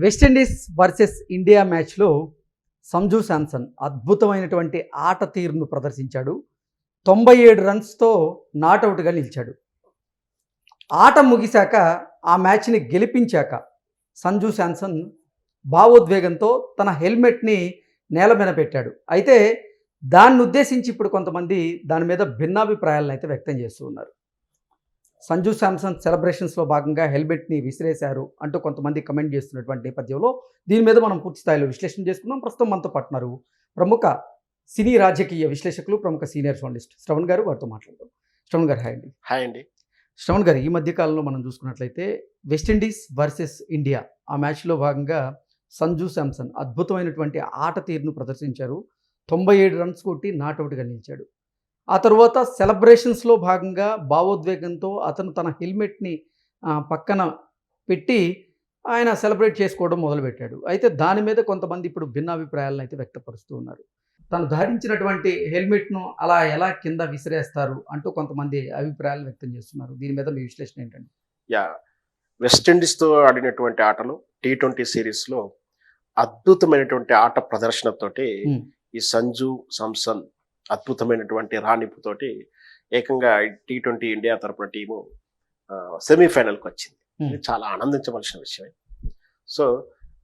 West Indies versus India మ్యాచ్లో సంజు శాంసన్ అద్భుతమైనటువంటి ఆట తీరును ప్రదర్శించాడు. 97 రన్స్తో నాటౌట్గా నిలిచాడు. ఆట ముగిశాక ఆ మ్యాచ్ని గెలిపించాక సంజు శాంసన్ భావోద్వేగంతో తన హెల్మెట్ని నేల మీద పెట్టాడు. అయితే దాన్ని ఉద్దేశించి ఇప్పుడు కొంతమంది దాని మీద భిన్నాభిప్రాయాలను అయితే వ్యక్తం చేస్తూ ఉన్నారు. సంజు శాంసన్ సెలబ్రేషన్స్లో భాగంగా హెల్మెట్ని విసిరేశారు అంటూ కొంతమంది కమెంట్ చేస్తున్నటువంటి నేపథ్యంలో దీని మీద మనం పూర్తి స్థాయిలో విశ్లేషణ చేసుకుందాం. ప్రస్తుతం మనతో పాటున్నారు ప్రముఖ సినీ రాజకీయ విశ్లేషకులు, ప్రముఖ సీనియర్ జర్నలిస్ట్ శ్రవణ్ గారు. వారితో మాట్లాడదాం. శ్రవణ్ గారు, హాయ్ అండి. హాయ్ అండి. శ్రవణ్ గారు, ఈ మధ్యకాలంలో మనం చూసుకున్నట్లయితే వెస్టిండీస్ వర్సెస్ ఇండియా ఆ మ్యాచ్లో భాగంగా సంజు శాంసన్ అద్భుతమైనటువంటి ఆట తీరును ప్రదర్శించారు. 97 రన్స్ కొట్టి నాట్అవుట్గా నిలిచాడు. ఆ తర్వాత సెలబ్రేషన్స్లో భాగంగా భావోద్వేగంతో అతను తన హెల్మెట్ని పక్కన పెట్టి ఆయన సెలబ్రేట్ చేసుకోవడం మొదలుపెట్టాడు. అయితే దాని మీద కొంతమంది ఇప్పుడు భిన్నాభిప్రాయాలను అయితే వ్యక్తపరుస్తూ ఉన్నారు. తను ధరించినటువంటి హెల్మెట్ను అలా ఎలా కింద విసిరేస్తారు అంటూ కొంతమంది అభిప్రాయాలు వ్యక్తం చేస్తున్నారు. దీని మీద మీ విశ్లేషణ ఏంటండి? వెస్టిండీస్తో ఆడినటువంటి ఆటలు T20 సిరీస్లో అద్భుతమైనటువంటి ఆట ప్రదర్శనతోటి ఈ సంజు శాంసన్ అద్భుతమైనటువంటి రాణింపుతోటి ఏకంగా T20 ఇండియా తరపున టీము సెమీఫైనల్కి వచ్చింది. ఇది చాలా ఆనందించవలసిన విషయం. సో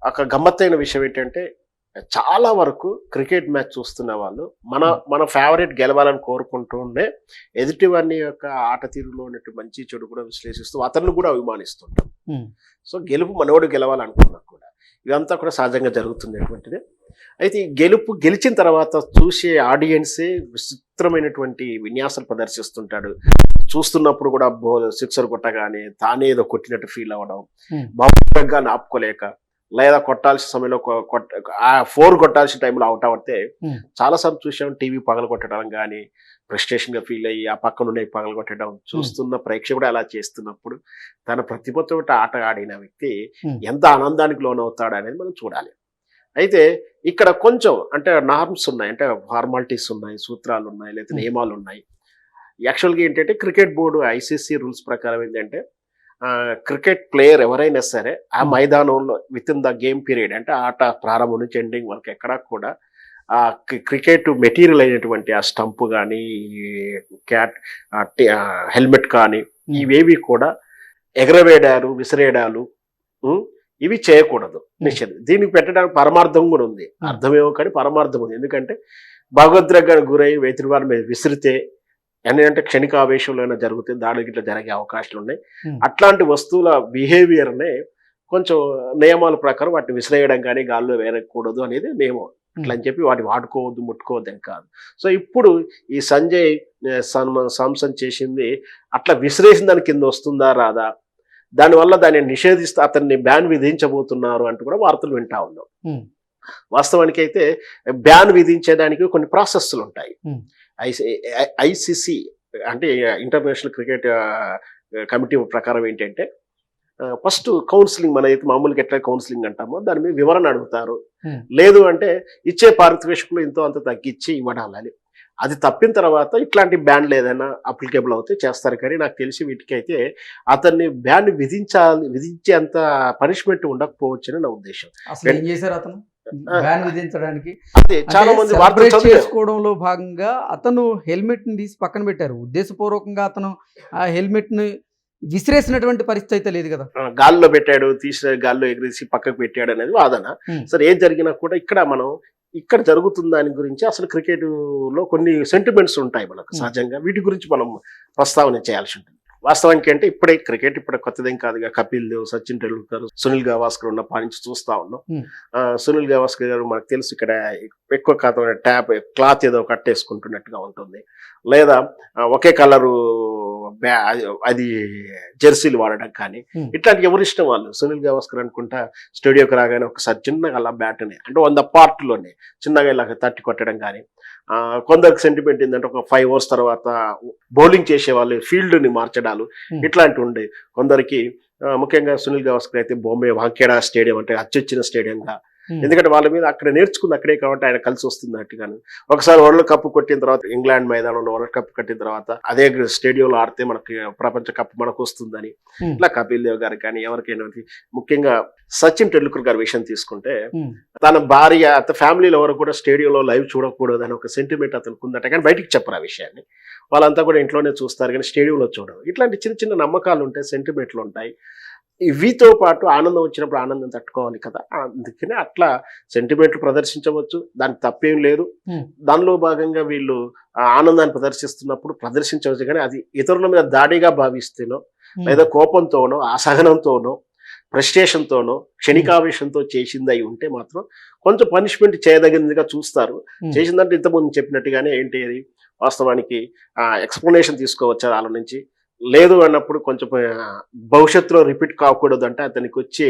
ఒక గమ్మత్తైన విషయం ఏంటంటే, చాలా వరకు క్రికెట్ మ్యాచ్ చూస్తున్న వాళ్ళు మన ఫేవరెట్ గెలవాలని కోరుకుంటుండే ఎదుటి వారిని యొక్క ఆట తీరులో ఉన్నట్టు మంచి చెడు కూడా విశ్లేషిస్తూ అతన్ని కూడా అభిమానిస్తుంటాం. సో గెలుపు మనోడు గెలవాలనుకున్నా కూడా ఇదంతా కూడా సహజంగా జరుగుతున్నటువంటిది. అయితే ఈ గెలిచిన తర్వాత చూసే ఆడియన్సే విచిత్రమైనటువంటి విన్యాసాలు ప్రదర్శిస్తుంటాడు. చూస్తున్నప్పుడు కూడా సిక్సర్ కొట్టగానే తానే ఏదో కొట్టినట్టు ఫీల్ అవ్వడం, బాగా ఆపుకోలేక, లేదా కొట్టాల్సిన సమయంలో 4 కొట్టాల్సిన టైంలో అవుట్ అవుతే చాలాసార్లు చూసాం. టీవీ పగల కొట్టడం కానీ, ఫ్రస్ట్రేషన్గా ఫీల్ అయ్యి ఆ పక్కనుండే పగల కొట్టడం, చూస్తున్న ప్రేక్షకుడు అలా చేస్తున్నప్పుడు తన ప్రతిభతో ఆట ఆడిన వ్యక్తి ఎంత ఆనందానికి లోనవుతాడు అనేది మనం చూడాలి. అయితే ఇక్కడ కొంచెం అంటే నార్మ్స్ ఉన్నాయి, అంటే ఫార్మాలిటీస్ ఉన్నాయి, సూత్రాలు ఉన్నాయి, లేదా నియమాలు ఉన్నాయి. యాక్చువల్గా ఏంటంటే క్రికెట్ బోర్డు ICC రూల్స్ ప్రకారం ఏంటంటే క్రికెట్ ప్లేయర్ ఎవరైనా సరే ఆ మైదానంలో with in the game period, అంటే ఆట ప్రారంభం నుంచి ఎండింగ్ వరకు ఎక్కడా కూడా ఆ క్రికెట్ మెటీరియల్ అయినటువంటి ఆ స్టంప్ కానీ, హెల్మెట్ కానీ ఇవేవి కూడా ఎగరవేయడాలు, విసిరేయడాలు ఇవి చేయకూడదు, నిషేధం. దీనికి పెట్టడానికి పరమార్థం కూడా ఉంది. అర్థమేమో కానీ పరమార్థం ఉంది. ఎందుకంటే భాగోద్రేగానికి గురై వ్యతిరేక వారి మీద విసిరితే ఏంటంటే క్షణిక ఆవేశంలో జరిగితే దాడికి ఇట్లా జరిగే అవకాశాలు ఉన్నాయి. అట్లాంటి వస్తువుల బిహేవియర్నే కొంచెం నియమాల ప్రకారం వాటిని విసిరేయడం కానీ గాల్లో వేరకూడదు అనేది నియమం. అట్లా అని చెప్పి వాటిని వాడుకోవద్దు, ముట్టుకోవద్దు అని కాదు. సో ఇప్పుడు ఈ సంజయ్ శాంసన్ చేసింది అట్లా విసిరేసిన దాని కింద వస్తుందా రాదా, దానివల్ల దాన్ని నిషేధిస్తే అతన్ని బ్యాన్ విధించబోతున్నారు అంటూ కూడా వార్తలు వింటా ఉన్నాం. వాస్తవానికి అయితే బ్యాన్ విధించేదానికి కొన్ని ప్రాసెస్లు ఉంటాయి. ICC అంటే ఇంటర్నేషనల్ క్రికెట్ కమిటీ ప్రకారం ఏంటంటే ఫస్ట్ కౌన్సిలింగ్, మన అయితే మామూలుగా ఎట్లా కౌన్సిలింగ్ అంటామో దాని మీద వివరణ అడుగుతారు. లేదు అంటే ఇచ్చే పారితోషికంలో ఎంతో అంత తగ్గించి ఇవ్వడాలి. అది తప్పిన తర్వాత ఇట్లాంటి బ్యాన్లు ఏదైనా అప్లికేబుల్ అవుతే చేస్తారు. కానీ నాకు తెలిసి వీటికైతే అతన్ని బ్యాన్ విధించేంత పనిష్మెంట్ ఉండకపోవచ్చు అని నా ఉద్దేశం. అసలు ఏం చేశారు అతను బ్యాన్ విధించడానికి? చాలా మంది చేసుకోవడంలో భాగంగా అతను హెల్మెట్ ని తీసి పక్కన పెట్టారు. ఉద్దేశపూర్వకంగా అతను ఆ హెల్మెట్ ని విసిరేసినటువంటి పరిస్థితి అయితే లేదు కదా. గాల్లో పెట్టాడు, తీసిన గాల్లో ఎగిరేసి పక్కకు పెట్టాడు అనేది వాదన. సరే ఏం జరిగినా కూడా ఇక్కడ జరుగుతున్న దాని గురించి అసలు క్రికెట్ లో కొన్ని సెంటిమెంట్స్ ఉంటాయి మనకు సహజంగా. వీటి గురించి మనం ప్రస్తావన చేయాల్సి ఉంటుంది. వాస్తవానికి అంటే క్రికెట్ కొత్తదేం కాదుగా. కపిల్ దేవ్, సచిన్ టెండూల్కర్, సునీల్ గవాస్కర్ ఉన్న పాయింట్స్ చూస్తా ఉన్నాం. సునీల్ గవాస్కర్ గారు మనకు తెలుసు ఇక్కడ ఎక్కువ కాదు క్లాత్ ఏదో కట్టేసుకుంటున్నట్టుగా ఉంటుంది, లేదా ఒకే కలరు అది జెర్సీలు వాడడం కానీ, ఇట్లాంటి ఎవరి ఇష్టం వాళ్ళు. సునీల్ గవాస్కర్ అనుకుంటా స్టూడియోకి రాగానే ఒకసారి చిన్నగా అలా బ్యాట్ని అంటే 100 పార్ట్లోనే చిన్నగా ఇలా తట్టి కొట్టడం కానీ, కొందరికి సెంటిమెంట్ ఏంటంటే ఒక 5 ఓవర్స్ తర్వాత బౌలింగ్ చేసే వాళ్ళు ఫీల్డ్ని మార్చడాలు ఇట్లాంటివి ఉండే. కొందరికి ముఖ్యంగా సునీల్ గవాస్కర్ అయితే బాంబే వాంఖేడా స్టేడియం అంటే అచ్చొచ్చిన స్టేడియంగా ఎందుకంటే వాళ్ళ మీద అక్కడ నేర్చుకుంది అక్కడే కాబట్టి ఆయన కలిసి వస్తుంది అట్టుగాను. ఒకసారి వరల్డ్ కప్ కొట్టిన తర్వాత ఇంగ్లాండ్ మైదానంలో వరల్డ్ కప్ కట్టిన తర్వాత అదే స్టేడియంలో ఆడితే మనకి ప్రపంచ కప్ మనకు వస్తుందని ఇట్లా కపిల్ దేవ్ గారికి కానీ ఎవరికైనా ముఖ్యంగా సచిన్ టెండూల్కర్ గారి విషయం తీసుకుంటే తన భార్య ఫ్యామిలీలో ఎవరు కూడా స్టేడియంలో లైవ్ చూడకూడదు అని ఒక సెంటిమెంట్ అతనికి ఉందట, కానీ బయటికి చెప్పరు ఆ విషయాన్ని. వాళ్ళంతా కూడా ఇంట్లోనే చూస్తారు కానీ స్టేడియంలో చూడరు. ఇట్లాంటి చిన్న చిన్న నమ్మకాలు ఉంటాయి, సెంటిమెంట్లు ఉంటాయి. ఇవితో పాటు ఆనందం వచ్చినప్పుడు ఆనందం తట్టుకోవాలి కదా, అందుకనే అట్లా సెంటిమెంట్లు ప్రదర్శించవచ్చు, దానికి తప్పేం లేదు. దానిలో భాగంగా వీళ్ళు ఆనందాన్ని ప్రదర్శిస్తున్నప్పుడు ప్రదర్శించవచ్చు, కానీ అది ఇతరుల మీద దాడిగా భావిస్తేనో లేదా కోపంతోనో అసహనంతోనో ఫ్రస్ట్రేషన్తోనో క్షణికావేశంతో చేసింది అయి ఉంటే మాత్రం కొంచెం పనిష్మెంట్ చేయదగినదిగా చూస్తారు. చేసిందంటే ఇంతకుముందు చెప్పినట్టుగానే ఏంటి అది వాస్తవానికి ఎక్స్ప్లెనేషన్ తీసుకోవచ్చు వాళ్ళ నుంచి. లేదు అన్నప్పుడు కొంచెం భవిష్యత్తులో రిపీట్ కాకూడదు అంటే అతనికి వచ్చి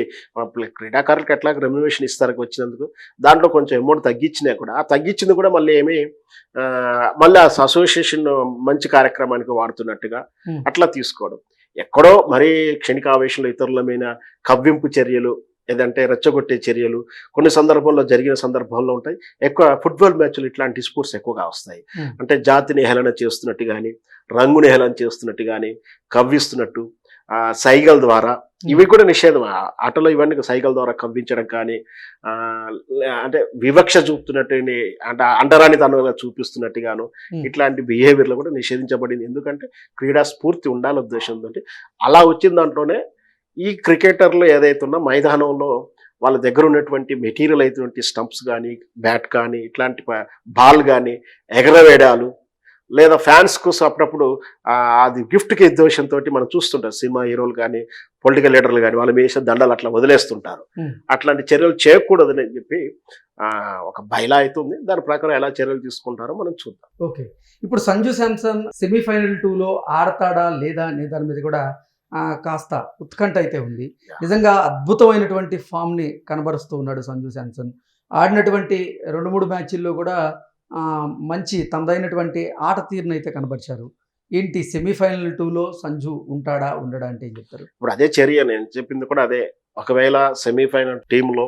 క్రీడాకారులకు ఎట్లా రెమ్యునరేషన్ ఇస్తారు వచ్చినందుకు, దాంట్లో కొంచెం అమౌంట్ తగ్గించినా కూడా ఆ తగ్గించింది కూడా మళ్ళీ మళ్ళీ అసోసియేషన్ మంచి కార్యక్రమానికి వాడుతున్నట్టుగా అట్లా తీసుకోవడం. ఎక్కడో మరీ క్షణికావేశంలో ఇతరుల మీద కవ్వింపు చర్యలు ఏదంటే రెచ్చగొట్టే చర్యలు కొన్ని సందర్భంలో జరిగిన సందర్భంలో ఉంటాయి. ఎక్కువ ఫుట్బాల్ మ్యాచ్లు ఇట్లాంటి స్పోర్ట్స్ ఎక్కువగా వస్తాయి. అంటే జాతిని హేళన చేస్తున్నట్టు కానీ రంగుని హేళన చేస్తున్నట్టు కానీ కవ్విస్తున్నట్టు సైగల ద్వారా ఇవి కూడా నిషేధం. ఆటలో ఇవన్నీ సైగల ద్వారా కవ్వించడం కానీ అంటే వివక్ష చూపుతున్నట్టు అంటే అంటరాని తనంగా చూపిస్తున్నట్టుగాను ఇట్లాంటి బిహేవియర్లు కూడా నిషేధించబడింది. ఎందుకంటే క్రీడా స్ఫూర్తి ఉండాలి ఉద్దేశంతో. అలా వచ్చిన దాంట్లోనే ఈ క్రికెటర్లు ఏదైతే ఉన్నా మైదానంలో వాళ్ళ దగ్గర ఉన్నటువంటి మెటీరియల్ అయినటువంటి స్టంప్స్ కానీ బ్యాట్ కానీ ఇట్లాంటి బాల్ కానీ ఎగరవేయడాలు లేదా ఫ్యాన్స్ కోసం అప్పుడప్పుడు అది గిఫ్ట్కి ఉద్దేశంతో మనం చూస్తుంటాం. సినిమా హీరోలు కానీ పొలిటికల్ లీడర్లు కానీ వాళ్ళ మీద దండలు అట్లా వదిలేస్తుంటారు. అట్లాంటి చర్యలు చేయకూడదని చెప్పి ఒక బైలా అవుతుంది. దాని ప్రకారం ఎలా చర్యలు తీసుకుంటారో మనం చూద్దాం. ఓకే, ఇప్పుడు సంజు శాంసన్ సెమీఫైనల్ 2లో ఆడతాడా లేదా అనే దాని మీద కూడా కాస్త ఉత్కంఠ అయితే ఉంది. నిజంగా అద్భుతమైనటువంటి ఫామ్ని కనబరుస్తూ ఉన్నాడు సంజు శాంసన్. ఆడినటువంటి 2-3 మ్యాచ్ల్లో కూడా మంచి తనదైనటువంటి ఆట తీరును అయితే కనబరిచారు. ఏంటి సెమీఫైనల్ 2లో సంజు ఉంటాడా ఉండడా అంటే ఏం చెప్తారు? ఇప్పుడు అదే చర్య నేను చెప్పింది కూడా అదే. ఒకవేళ సెమీఫైనల్ టీంలో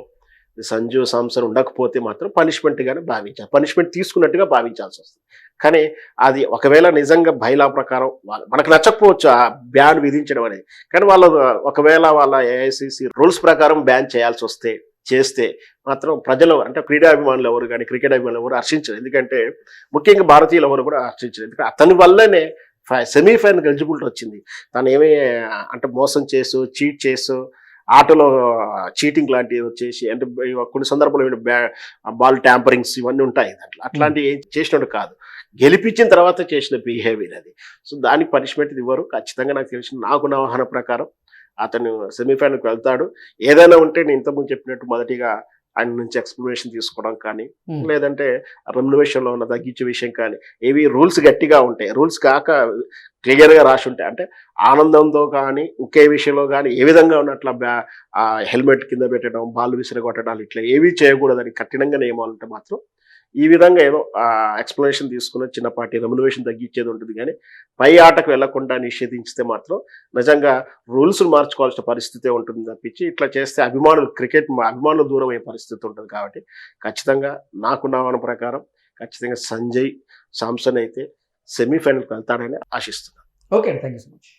సంజు శాంసన్ ఉండకపోతే మాత్రం పనిష్మెంట్ గానే భావించాలి, పనిష్మెంట్ తీసుకున్నట్టుగా భావించాల్సి వస్తుంది. కానీ అది ఒకవేళ నిజంగా బైలా ప్రకారం మనకు నచ్చకపోవచ్చు ఆ బ్యాన్ విధించడం అనేది, కానీ వాళ్ళు ఒకవేళ వాళ్ళ ఏఐసిసి రూల్స్ ప్రకారం బ్యాన్ చేయాల్సి చేస్తే మాత్రం ప్రజలు అంటే క్రీడాభిమానులు ఎవరు కానీ క్రికెట్ అభిమానులు ఎవరు హర్షించరు. ఎందుకంటే ముఖ్యంగా భారతీయులు ఎవరు కూడా హర్షించరు. ఎందుకంటే అతని వల్లనే సెమీఫైనల్ ఎలిజిబిలిటీ వచ్చింది. తను ఏమీ అంటే మోసం చేసు చీట్ చేసు ఆటలో చీటింగ్ లాంటివి వచ్చేసి అంటే కొన్ని సందర్భాలు బాల్ ట్యాంపరింగ్స్ ఇవన్నీ ఉంటాయి దాంట్లో. అట్లాంటివి ఏం చేసినట్టు కాదు, గెలిపించిన తర్వాత చేసిన బిహేవియర్ అది. సో దానికి పనిష్మెంట్ ఇవ్వరు ఖచ్చితంగా. నాకు తెలిసిన నా అవగాహన ప్రకారం అతను సెమీఫైనల్కి వెళ్తాడు. ఏదైనా ఉంటే నేను ఇంతకుముందు చెప్పినట్టు మొదటిగా ఆయన నుంచి ఎక్స్ప్లెనేషన్ తీసుకోవడం కానీ లేదంటే రెమ్యునరేషన్లో ఉన్న తగ్గించే విషయం కానీ ఏవి రూల్స్ గట్టిగా ఉంటాయి, రూల్స్ కాక క్లియర్గా రాసి ఉంటాయి. అంటే ఆనందంతో కానీ ఒకే విషయంలో కానీ ఏ విధంగా ఉన్నట్ల హెల్మెట్ కింద పెట్టడం బాల్ విసిరగొట్టడాలు ఇట్లా ఏవి చేయకూడదని కఠినంగా నియమాలు ఉంటే మాత్రం ఈ విధంగా ఏదో ఎక్స్ప్లెనేషన్ తీసుకున్న చిన్నపాటి రెమ్యునరేషన్ తగ్గించేది ఉంటుంది. కానీ పై ఆటకు వెళ్లకుండా నిషేధించితే మాత్రం నిజంగా రూల్స్ మార్చుకోవాల్సిన పరిస్థితి ఉంటుంది తప్పించి ఇట్లా చేస్తే అభిమానులు దూరం అయ్యే పరిస్థితి ఉంటుంది. కాబట్టి ఖచ్చితంగా నాకున్న ప్రకారం ఖచ్చితంగా సంజయ్ శాంసన్ అయితే సెమీఫైనల్కి వెళ్తాడని ఆశిస్తున్నాను. Okay, thank you so much.